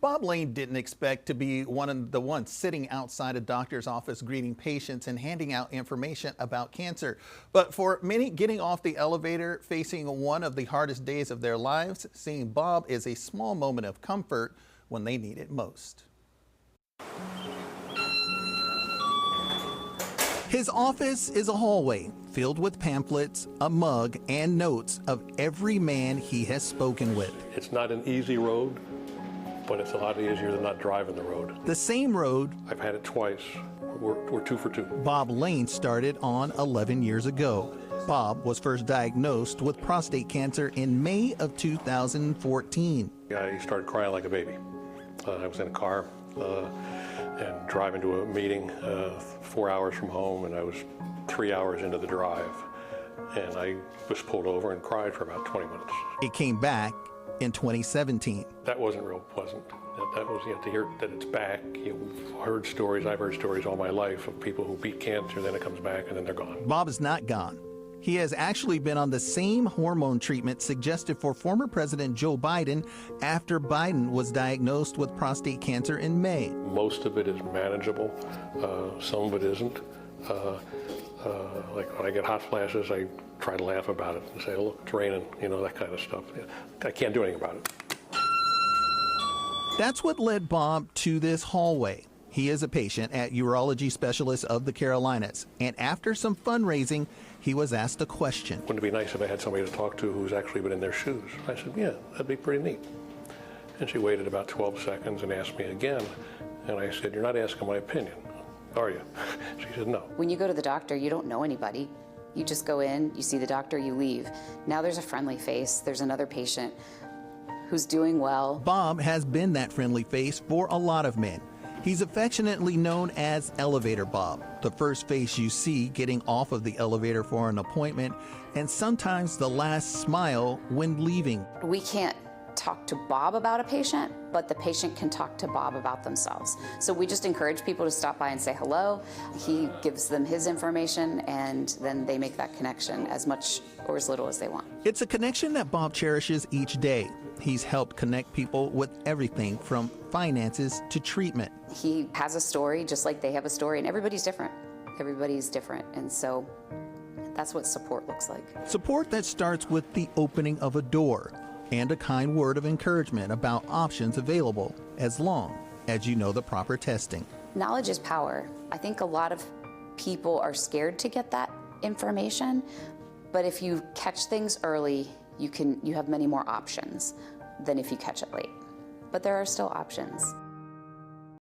Bob Lane didn't expect to be one of the ones sitting outside a doctor's office greeting patients and handing out information about cancer. But for many, getting off the elevator, facing one of the hardest days of their lives, seeing Bob is a small moment of comfort when they need it most. His office is a hallway filled with pamphlets, a mug, and notes of every man he has spoken with. It's not an easy road, but it's a lot easier than not driving the road. The same road. I've had it twice. We're 2 for 2. Bob Lane started on 11 years ago. Bob was first diagnosed with prostate cancer in May of 2014. I started crying like a baby. I was in a car and driving to a meeting 4 hours from home, and I was 3 hours into the drive. And I was pulled over and cried for about 20 minutes. It came back in 2017. That wasn't real pleasant. That was, to hear that it's back. I've heard stories all my life of people who beat cancer, then it comes back and then they're gone. Bob is not gone. He has actually been on the same hormone treatment suggested for former President Joe Biden after Biden was diagnosed with prostate cancer in May. Most of it is manageable. Some of it isn't. Like when I get hot flashes, I try to laugh about it and say, oh, look, it's raining, that kind of stuff. I can't do anything about it. That's what led Bob to this hallway. He is a patient at urology specialist of the Carolinas, and after some fundraising, he was asked a question. Wouldn't it be nice if I had somebody to talk to who's actually been in their shoes? I said, yeah, that'd be pretty neat. And she waited about 12 seconds and asked me again, and I said, you're not asking my opinion, are you? She said, no. When you go to the doctor, you don't know anybody. You just go in, you see the doctor, you leave. Now there's a friendly face, there's another patient who's doing well. Bob has been that friendly face for a lot of men. He's affectionately known as Elevator Bob, the first face you see getting off of the elevator for an appointment, and sometimes the last smile when leaving. We can't talk to Bob about a patient, but the patient can talk to Bob about themselves. So we just encourage people to stop by and say hello. He gives them his information, and then they make that connection as much or as little as they want. It's a connection that Bob cherishes each day. He's helped connect people with everything from finances to treatment. He has a story just like they have a story, and everybody's different. Everybody's different, and so that's what support looks like. Support that starts with the opening of a door and a kind word of encouragement about options available, as long as you know the proper testing. Knowledge is power. I think a lot of people are scared to get that information, but if you catch things early, you have many more options than if you catch it late. But there are still options.